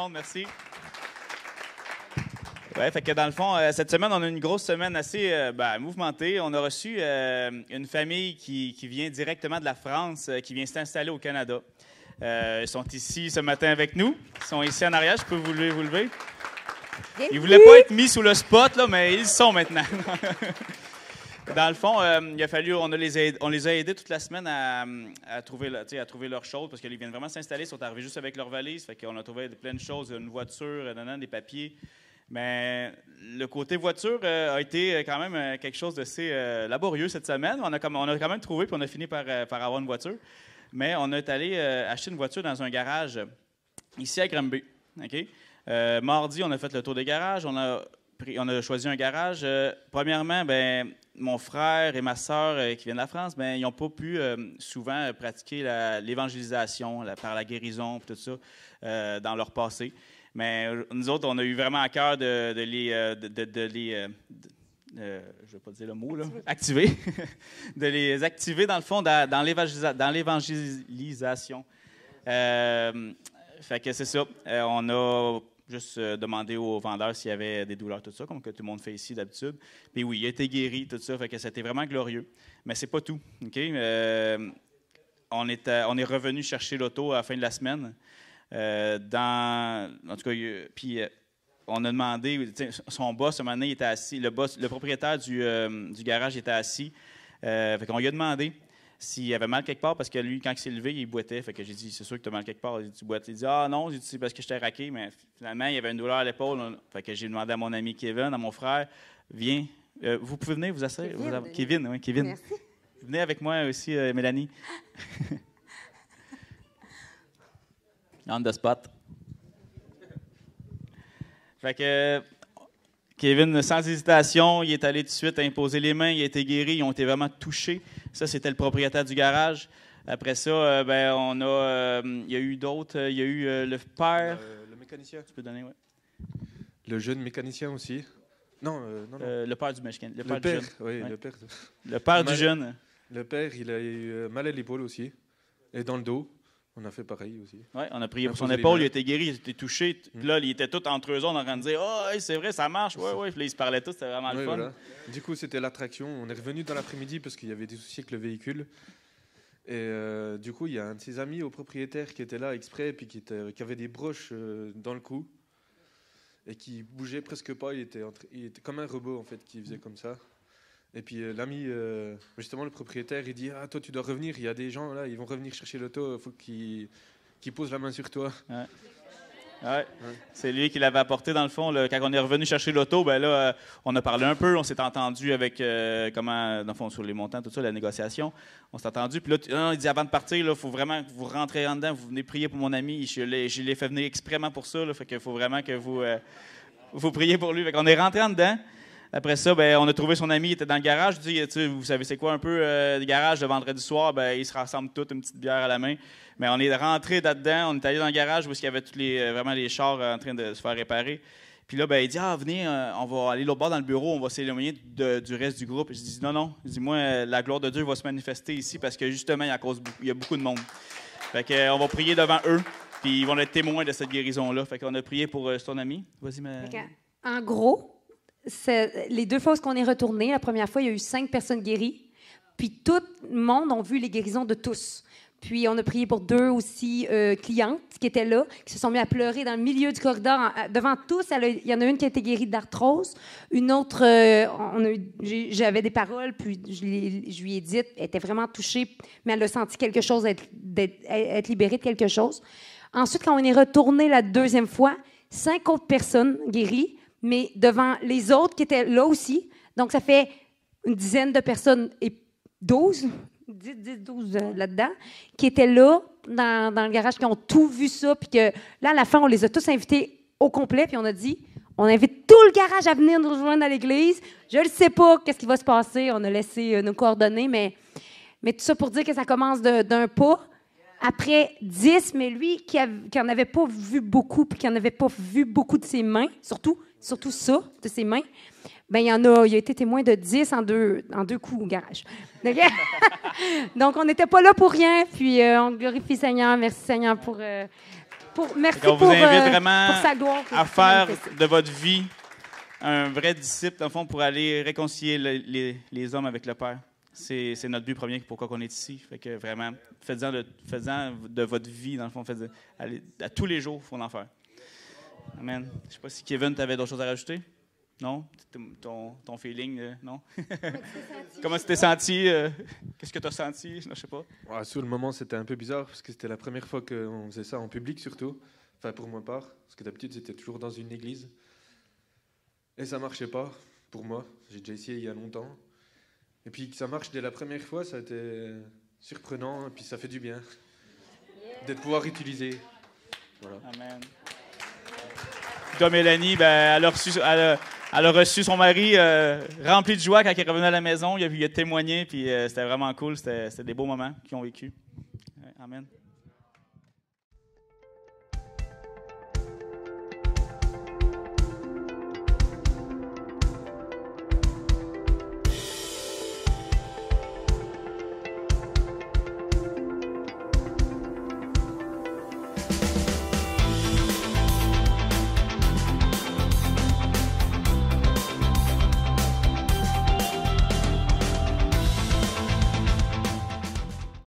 monde, merci. Ouais, fait que dans le fond, cette semaine, on a une grosse semaine assez mouvementée. On a reçu une famille qui vient directement de la France, qui vient s'installer au Canada. Ils sont ici ce matin avec nous. Ils sont ici en arrière. Je peux vous lever. Ils ne voulaient pas être mis sous le spot, là, mais ils sont maintenant. Dans le fond, il a fallu, on les a aidés toute la semaine à trouver leurs choses, parce qu'ils viennent vraiment s'installer. Ils sont arrivés juste avec leurs valises. Fait qu'on a trouvé plein de choses, une voiture, des papiers. Mais le côté voiture a été quand même quelque chose d'assez laborieux cette semaine. On a quand même trouvé, puis on a fini par avoir une voiture. Mais on est allé acheter une voiture dans un garage ici à Granby. Okay? Mardi, on a fait le tour des garages. On a choisi un garage. Premièrement, mon frère et ma sœur qui viennent de la France, ils n'ont pas pu souvent pratiquer l'évangélisation par la guérison et tout ça dans leur passé. Mais nous autres, on a eu vraiment à cœur de les je ne vais pas dire le mot, là, activer. De les activer, dans le fond, dans l'évangélisation. Fait que c'est ça. On a juste demandé aux vendeurs s'il y avait des douleurs, tout ça, comme que tout le monde fait ici d'habitude. Puis oui, il a été guéri, tout ça. Fait que c'était vraiment glorieux. Mais c'est pas tout. Okay? On est revenu chercher l'auto à la fin de la semaine. En tout cas, puis on a demandé, son boss, un moment donné, il était assis, le propriétaire du garage était assis. Fait qu'on lui a demandé s'il avait mal quelque part, parce que lui, quand il s'est levé, il boitait. Fait que j'ai dit, c'est sûr que tu as mal quelque part. Il dit, tu boites. Il dit, ah non, c'est parce que j'étais raqué, mais finalement, il y avait une douleur à l'épaule. Fait que j'ai demandé à mon ami Kevin, à mon frère, viens, vous pouvez venir vous asseoir. Kevin, oui, Kevin. Merci. Venez avec moi aussi, Mélanie. On the spot. Fait que Kevin, sans hésitation, il est allé tout de suite imposer les mains, il a été guéri, ils ont été vraiment touchés. Ça, c'était le propriétaire du garage. Après ça, il y a eu d'autres. Il y a eu le père. Le mécanicien. Tu peux donner, oui. Le jeune mécanicien aussi. Non. Le père du mécanicien. Le père, oui, ouais. le père. Le père du jeune. Le père, il a eu mal à l'épaule aussi. Et dans le dos. On a fait pareil aussi. Oui, on a prié pour son épaule, il a été guéri, il a été touché. Puis là, il était tout entre eux en train de dire « Oh, c'est vrai, ça marche. » Oui. Puis là, ils se parlaient tous, c'était vraiment le fun. Voilà. Du coup, c'était l'attraction. On est revenu dans l'après-midi parce qu'il y avait des soucis avec le véhicule. Et du coup, il y a un de ses amis au propriétaire qui était là exprès, puis qui avait des broches dans le cou et qui bougeait presque pas. Il était comme un robot, en fait, qui faisait comme ça. Et puis l'ami, justement le propriétaire, il dit « Ah, toi tu dois revenir, il y a des gens là, ils vont revenir chercher l'auto, il faut qu'ils posent la main sur toi. » Ouais. C'est lui qui l'avait apporté dans le fond. Là, quand on est revenu chercher l'auto, on a parlé un peu, on s'est entendu avec comment, dans le fond, sur les montants, tout ça, la négociation. On s'est entendu. Puis là, il dit avant de partir, il faut vraiment que vous rentrez en dedans, vous venez prier pour mon ami. Je l'ai fait venir exprèmement pour ça. Là, fait qu'il faut vraiment que vous priez pour lui. Fait qu'on est rentré en dedans. Après ça, on a trouvé son ami, il était dans le garage. Je dis, vous savez, c'est quoi un peu le garage le vendredi soir? Ils se rassemblent tous, une petite bière à la main. Mais on est rentré là-dedans, on est allé dans le garage où il y avait tous les chars en train de se faire réparer. Puis là, il dit, venez, on va aller l'autre bord dans le bureau, on va s'éloigner du reste du groupe. Je dis, non. Je dis, moi, la gloire de Dieu va se manifester ici parce que justement, il y a beaucoup de monde. Fait qu'on va prier devant eux, puis ils vont être témoins de cette guérison-là. Fait qu'on a prié pour son ami. Vas-y, En gros, les 2 fois où on est retourné, la première fois, il y a eu 5 personnes guéries. Puis tout le monde a vu les guérisons de tous. Puis on a prié pour 2 aussi clientes qui étaient là, qui se sont mis à pleurer dans le milieu du corridor. Devant tous, il y en a une qui a été guérie d'arthrose. Une autre, j'avais des paroles, puis je lui ai dit, elle était vraiment touchée, mais elle a senti quelque chose, être libérée de quelque chose. Ensuite, quand on est retourné la 2e fois, 5 autres personnes guéries, mais devant les autres qui étaient là aussi. Donc, ça fait une dizaine de personnes et 12 là-dedans, qui étaient là dans le garage, qui ont tout vu ça. Puis que là, à la fin, on les a tous invités au complet. Puis on a dit, on invite tout le garage à venir nous rejoindre à l'église. Je ne sais pas qu'est-ce qui va se passer. On a laissé nos coordonnées, mais tout ça pour dire que ça commence d'un pas. Après 10, mais lui, qui n'en avait pas vu beaucoup, puis qui n'en avait pas vu beaucoup de ses mains, surtout ça, de ses mains, il a été témoin de 10 en deux coups au garage. Donc, on n'était pas là pour rien, puis on glorifie Seigneur. Merci Seigneur pour Merci On vous invite pour vraiment sa gloire. à faire de votre vie un vrai disciple, dans le fond, pour aller réconcilier les hommes avec le Père. C'est notre but premier, pourquoi on est ici. Fait que vraiment, faites-en de votre vie, dans le fond, allez, à tous les jours, il faut en faire. Amen. Je ne sais pas si Kevin, tu avais d'autres choses à rajouter? Non? Ton feeling, non? Comment tu t'es senti? Qu'est-ce que tu as senti? Je ne sais pas. Ouais, sur le moment, c'était un peu bizarre parce que c'était la première fois qu'on faisait ça en public, surtout. Enfin, pour ma part. Parce que d'habitude, c'était toujours dans une église. Et ça ne marchait pas, pour moi. J'ai déjà essayé il y a longtemps. Et puis que ça marche dès la première fois, ça a été surprenant. Et puis ça fait du bien d'être pouvoir utiliser. Voilà. Amen. Toi, Mélanie, ben, elle a reçu son mari rempli de joie quand il est revenu à la maison. Il a témoigné, puis c'était vraiment cool. C'était des beaux moments qu'ils ont vécu. Amen.